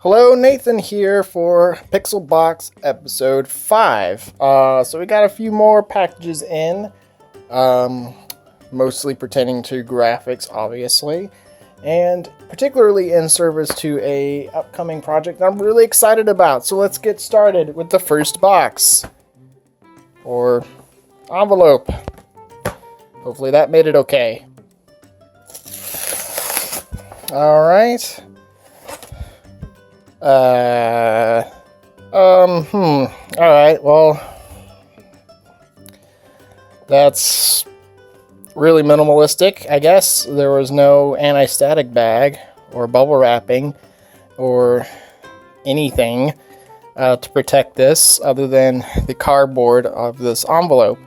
Hello, Nathan here for PixelBOX Episode 5. So we got a few more packages in, mostly pertaining to graphics, obviously, and particularly in service to a upcoming project I'm really excited about. So let's get started with the first box, or envelope. Hopefully that made it okay. Alright. Alright, well, that's really minimalistic, I guess. There was no anti-static bag or bubble wrapping or anything to protect this other than the cardboard of this envelope.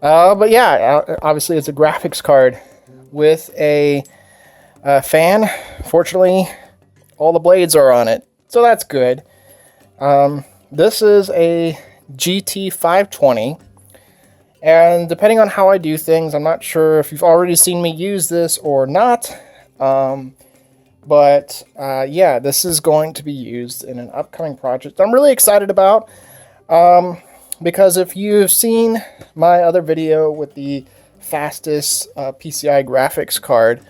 But yeah, obviously it's a graphics card with a fan. Fortunately, all the blades are on it, so that's good. This is a GT520, and depending on how I do things, I'm not sure if you've already seen me use this or not, but yeah, this is going to be used in an upcoming project I'm really excited about, because if you've seen my other video with the fastest PCI graphics card,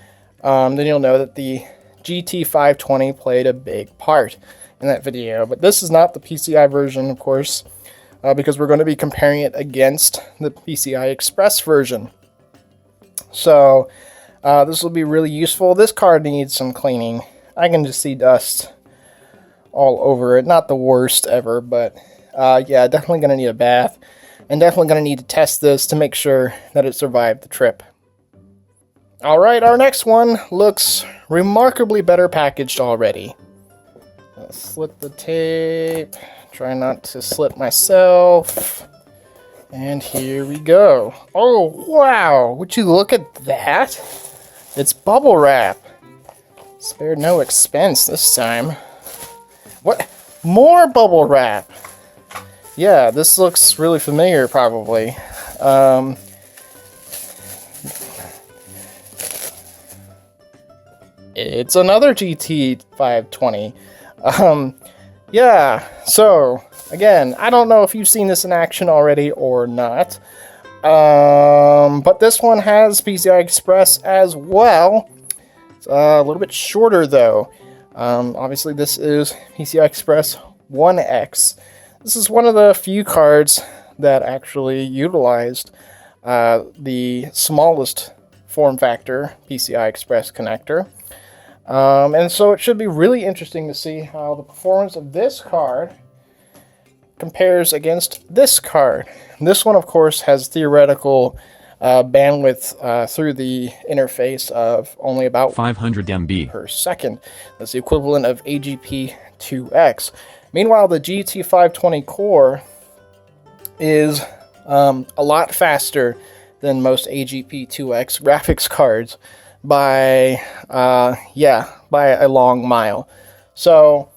then you'll know that the GT520 played a big part in that video. But this is not the PCI version, of course, because we're going to be comparing it against the PCI Express version. So this will be really useful. This card needs some cleaning. I can just see dust all over it. Not the worst ever, but yeah, definitely going to need a bath, and definitely going to need to test this to make sure that it survived the trip. Alright, our next one looks remarkably better packaged already. Let's slit the tape. Try not to slit myself. And here we go. Oh, wow! Would you look at that? It's bubble wrap. Spared no expense this time. What? More bubble wrap! Yeah, this looks really familiar, probably. It's another GT520. Yeah, so, again, I don't know if you've seen this in action already or not. But this one has PCI Express as well. It's a little bit shorter, though. Obviously, this is PCI Express 1X. This is one of the few cards that actually utilized the smallest form factor PCI Express connector. And so it should be really interesting to see how the performance of this card compares against this card. This one, of course, has theoretical bandwidth through the interface of only about 500 MB per second. That's the equivalent of AGP 2X. Meanwhile, the GT520 core is a lot faster than most AGP 2X graphics cards by a long mile. So,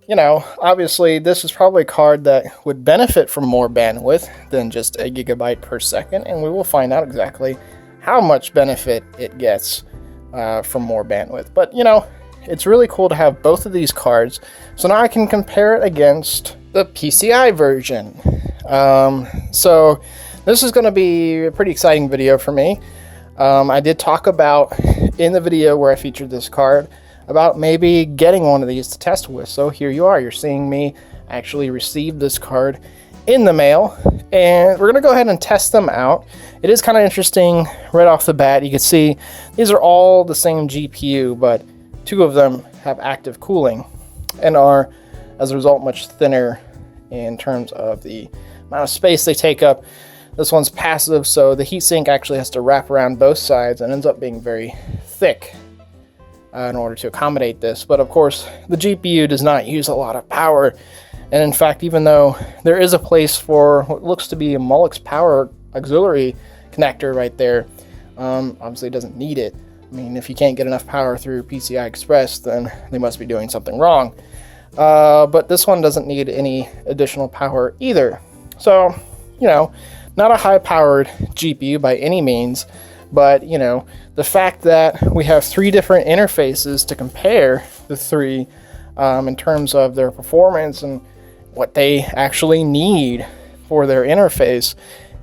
you know, obviously this is probably a card that would benefit from more bandwidth than just a gigabyte per second, and we will find out exactly how much benefit it gets from more bandwidth. But, you know, it's really cool to have both of these cards, so now I can compare it against the PCI version. So this is going to be a pretty exciting video for me. I did talk about, in the video where I featured this card, about maybe getting one of these to test with. So here you are. You're seeing me actually receive this card in the mail. And we're going to go ahead and test them out. It is kind of interesting right off the bat. You can see these are all the same GPU, but two of them have active cooling and are, as a result, much thinner in terms of the amount of space they take up. This one's passive, so the heatsink actually has to wrap around both sides and ends up being very thick in order to accommodate this. But of course, the GPU does not use a lot of power. And in fact, even though there is a place for what looks to be a Molex power auxiliary connector right there, obviously it doesn't need it. I mean, if you can't get enough power through PCI Express, then they must be doing something wrong. But this one doesn't need any additional power either. So, you know, not a high-powered GPU by any means, but, you know, the fact that we have three different interfaces to compare the three in terms of their performance and what they actually need for their interface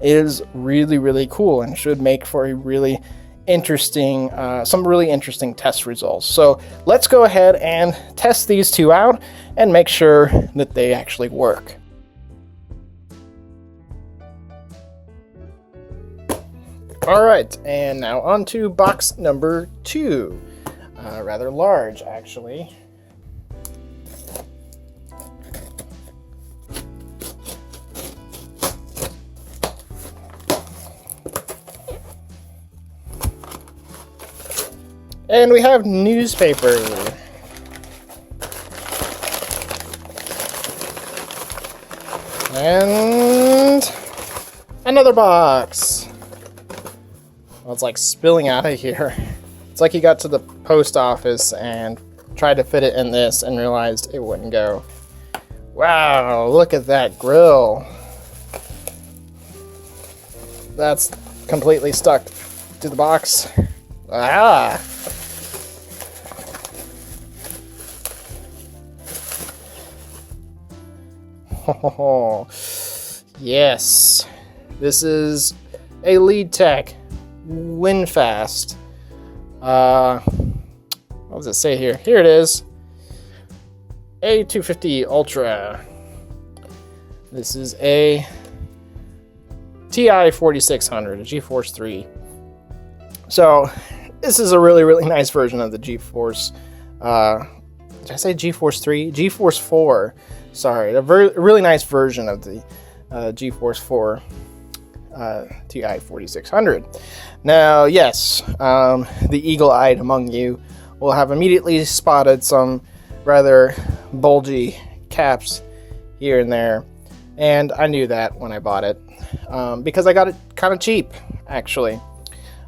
is really, really cool and should make for a really interesting, some really interesting test results. So let's go ahead and test these two out and make sure that they actually work. All right, and now on to box number 2. Rather large, actually. And we have newspaper. And another box. Well, it's like spilling out of here. It's like he got to the post office and tried to fit it in this and realized it wouldn't go. Wow, look at that grill. That's completely stuck to the box. Ah! Oh, yes. This is a lead tech Winfast. What does it say here? Here it is. A250 Ultra. This is a TI 4600, a GeForce 3. So, this is a really, really nice version of the GeForce. Did I say GeForce 3? GeForce 4. Sorry, a really nice version of the GeForce 4 TI 4600. Now, yes, the eagle-eyed among you will have immediately spotted some rather bulgy caps here and there, and I knew that when I bought it, because I got it kind of cheap, actually.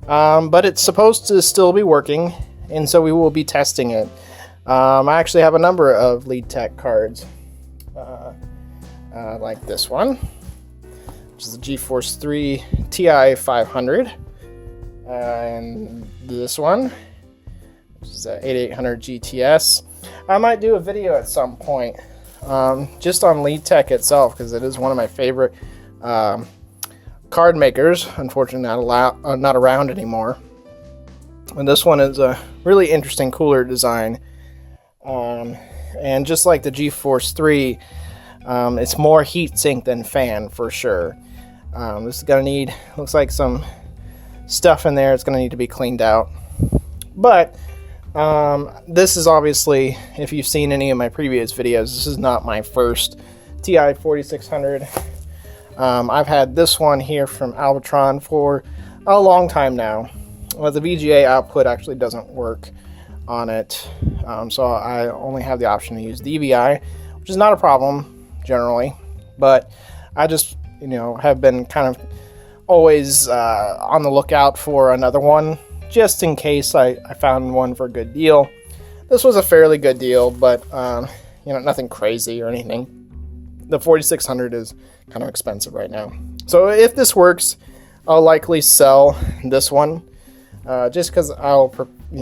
But it's supposed to still be working, and so we will be testing it. I actually have a number of lead tech cards, like this one, which is the GeForce 3 TI 500, and this one, which is the 8800 GTS. I might do a video at some point, just on lead tech itself, because it is one of my favorite card makers. Unfortunately, not around anymore. And this one is a really interesting, cooler design. And just like the GeForce 3, it's more heatsink than fan for sure. This is gonna need, looks like some stuff in there. It's gonna need to be cleaned out. But this is obviously, if you've seen any of my previous videos, this is not my first TI 4600. I've had this one here from Albatron for a long time now. Well, the VGA output actually doesn't work on it, so I only have the option to use DVI, which is not a problem generally, but I just, have been kind of always on the lookout for another one, just in case I found one for a good deal. This was a fairly good deal, but nothing crazy or anything. The 4600 is kind of expensive right now. So if this works, I'll likely sell this one, just because I'll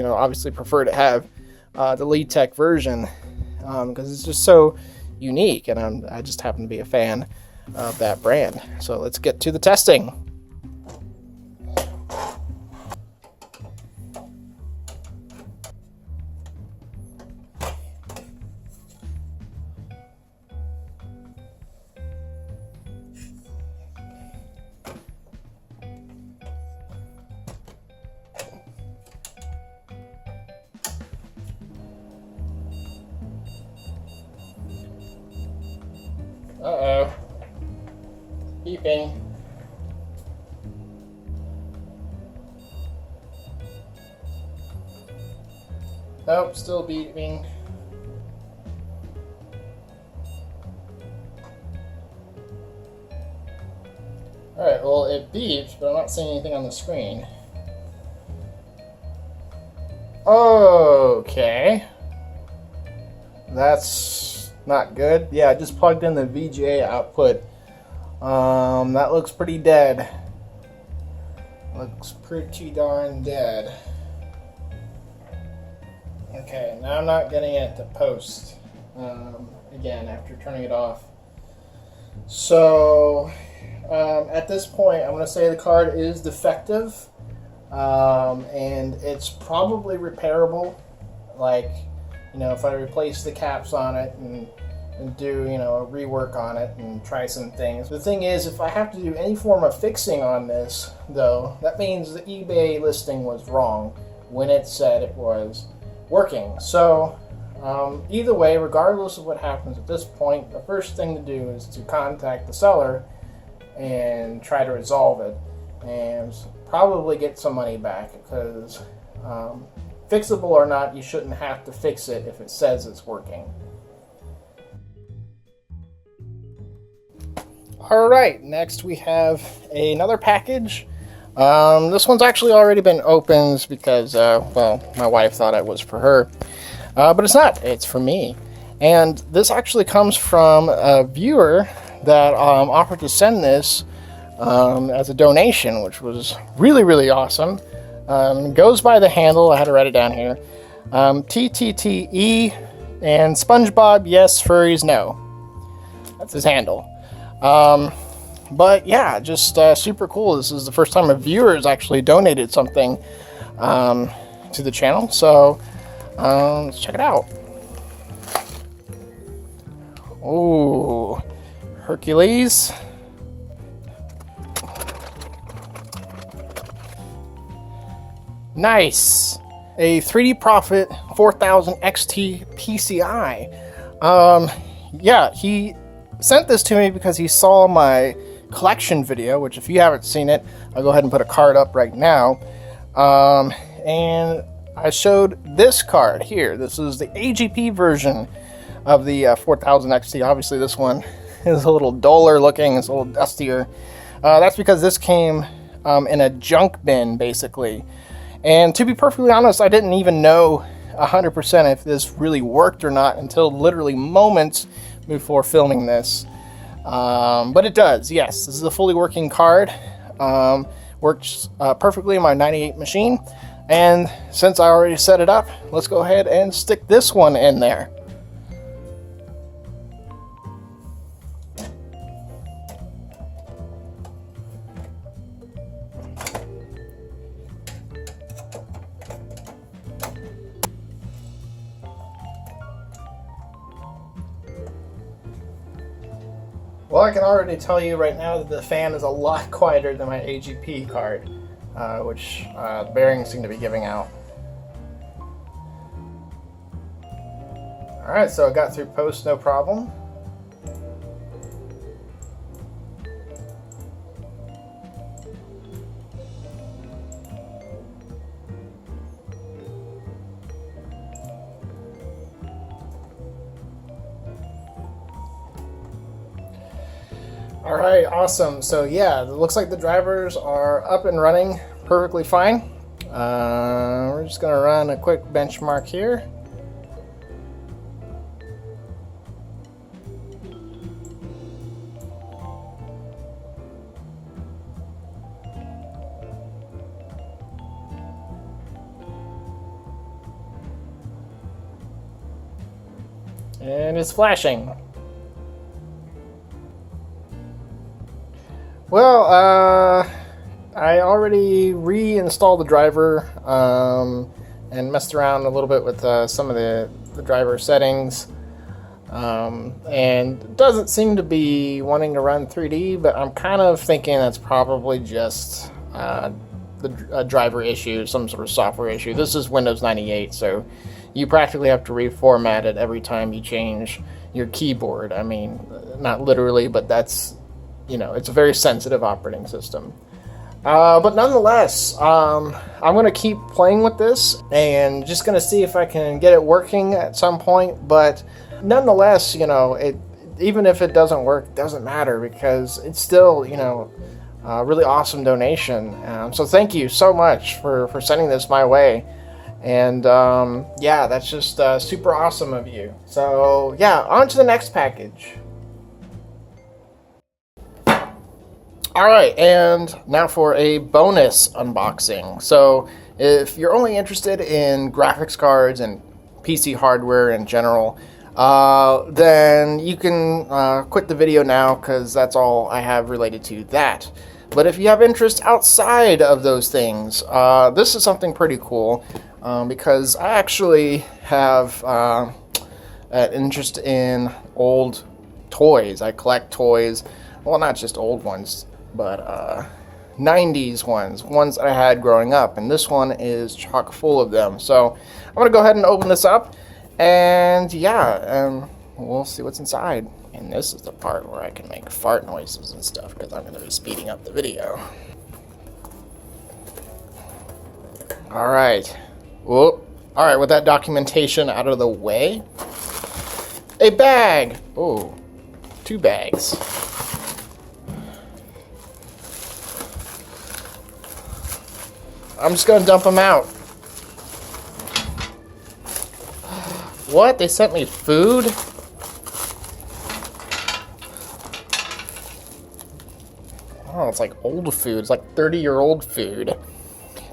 obviously prefer to have the lead tech version, because it's just so unique, and I just happen to be a fan of that brand. So let's get to the testing. Uh-oh. Beeping. Nope, still beeping. Alright, well, it beeped, but I'm not seeing anything on the screen. Okay. That's not good. Yeah, I just plugged in the VGA output. That looks pretty dead. Looks pretty darn dead. Okay, now I'm not getting it to post. again after turning it off. So at this point, I'm going to say the card is defective, and it's probably repairable. Like, you know, if I replace the caps on it and do, you know, a rework on it and try some things. The thing is, if I have to do any form of fixing on this, though, that means the eBay listing was wrong when it said it was working. So either way, regardless of what happens at this point, the first thing to do is to contact the seller and try to resolve it and probably get some money back, because fixable or not, you shouldn't have to fix it if it says it's working. Alright, next we have another package. This one's actually already been opened because, well, my wife thought it was for her. But it's not, it's for me. And this actually comes from a viewer that offered to send this as a donation, which was really, really awesome. Goes by the handle, I had to write it down here. TTTE and SpongeBob, yes, furries, no. That's his handle. But yeah, just super cool. This is the first time a viewer has actually donated something to the channel. So let's check it out. Oh, Hercules. Nice. A 3D Profit 4000 XT PCI. Yeah, he sent this to me because he saw my collection video, which if you haven't seen it, I'll go ahead and put a card up right now. And I showed this card here. This is the AGP version of the 4000 XT. Obviously this one is a little duller looking, it's a little dustier. That's because this came in a junk bin, basically. And to be perfectly honest, I didn't even know 100% if this really worked or not until literally moments before filming this. But it does, yes. This is a fully working card. Works perfectly in my 98 machine. And since I already set it up, let's go ahead and stick this one in there. Well, I can already tell you right now that the fan is a lot quieter than my AGP card, which the bearings seem to be giving out. Alright, so I got through post no problem. Alright, awesome. So yeah, it looks like the drivers are up and running perfectly fine. We're just going to run a quick benchmark here. And it's flashing. Well, I already reinstalled the driver and messed around a little bit with some of the driver settings. And it doesn't seem to be wanting to run 3D, but I'm kind of thinking that's probably just a driver issue, some sort of software issue. This is Windows 98, so you practically have to reformat it every time you change your keyboard. I mean, not literally, but that's, you know, it's a very sensitive operating system. But nonetheless, I'm going to keep playing with this and just going to see if I can get it working at some point. But nonetheless, you know, even if it doesn't work, it doesn't matter, because it's still, you know, a really awesome donation. So thank you so much for sending this my way. And yeah, that's just super awesome of you. So yeah, on to the next package. Alright, and now for a bonus unboxing. So if you're only interested in graphics cards and PC hardware in general, then you can quit the video now, because that's all I have related to that. But if you have interest outside of those things, this is something pretty cool, because I actually have an interest in old toys. I collect toys, well, not just old ones, but 90s ones that I had growing up, and this one is chock full of them. So I'm going to go ahead and open this up, and yeah, we'll see what's inside. And this is the part where I can make fart noises and stuff, because I'm going to be speeding up the video. Alright. Whoop. Alright, with that documentation out of the way, a bag! Oh, 2 bags. I'm just going to dump them out. What? They sent me food? Oh, it's like old food. It's like 30-year-old food.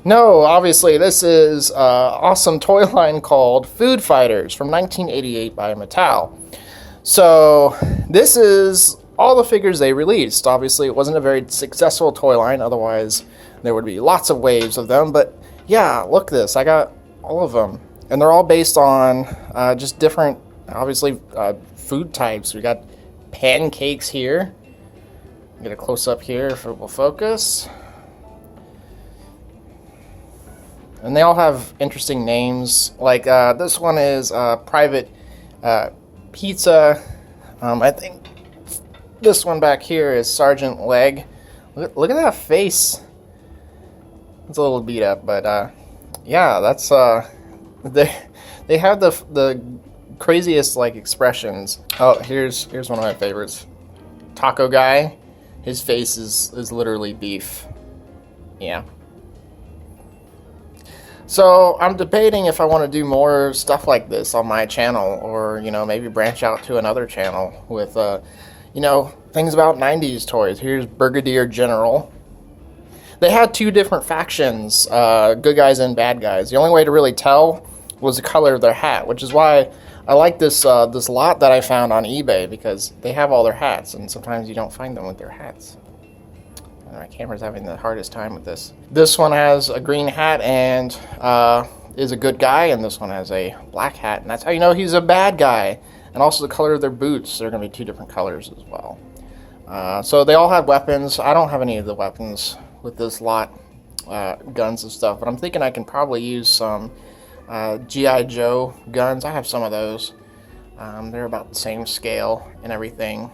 No, obviously, this is an awesome toy line called Food Fighters from 1988 by Mattel. So, this is all the figures they released. Obviously, it wasn't a very successful toy line, otherwise there would be lots of waves of them. But yeah, look at this. I got all of them. And they're all based on just different, obviously, food types. We got pancakes here. Get a close-up here if it will focus. And they all have interesting names. Like, this one is Private Pizza. I think this one back here is Sergeant Leg. Look at that face. It's a little beat up, but yeah, that's they have the craziest like expressions. Oh, here's one of my favorites. Taco Guy. His face is literally beef. Yeah. So I'm debating if I want to do more stuff like this on my channel, or maybe branch out to another channel with things about 90s toys. Here's Brigadier General. They had 2 different factions, good guys and bad guys. The only way to really tell was the color of their hat, which is why I like this this lot that I found on eBay, because they have all their hats, and sometimes you don't find them with their hats. And my camera's having the hardest time with this. This one has a green hat and is a good guy, and this one has a black hat, and that's how you know he's a bad guy. And also the color of their boots, they're going to be 2 different colors as well. So they all have weapons. I don't have any of the weapons with this lot, guns and stuff, but I'm thinking I can probably use some G.I. Joe guns. I have some of those. They're about the same scale and everything.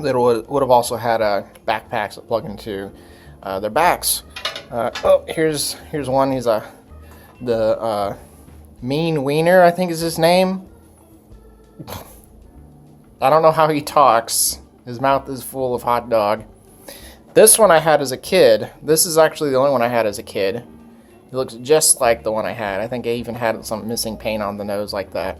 They would have also had backpacks that plug into their backs. Oh, here's one. He's the Mean Wiener, I think is his name. I don't know how he talks. His mouth is full of hot dog. This one I had as a kid. This is actually the only one I had as a kid. He looks just like the one I had. I think I even had some missing paint on the nose like that.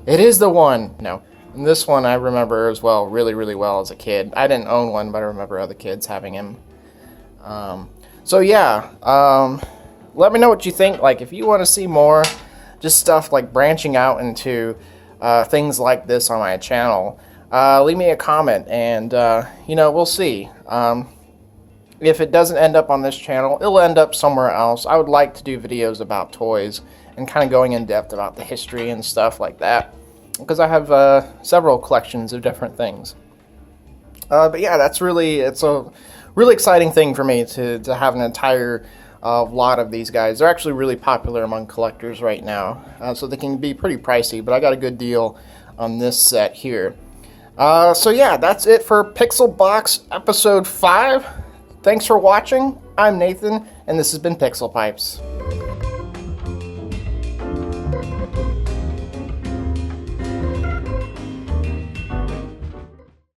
It is the one! No. And this one I remember as well, really, really well as a kid. I didn't own one, but I remember other kids having him. So yeah, let me know what you think. Like, if you want to see more just stuff like branching out into things like this on my channel, leave me a comment, and we'll see. If it doesn't end up on this channel, it'll end up somewhere else. I would like to do videos about toys and kind of going in depth about the history and stuff like that, because I have several collections of different things. But yeah, it's a really exciting thing for me to have an entire lot of these guys. They're actually really popular among collectors right now, so they can be pretty pricey, but I got a good deal on this set here. So yeah, that's it for PixelBOX Episode 5. Thanks for watching. I'm Nathan, and this has been Pixel Pipes.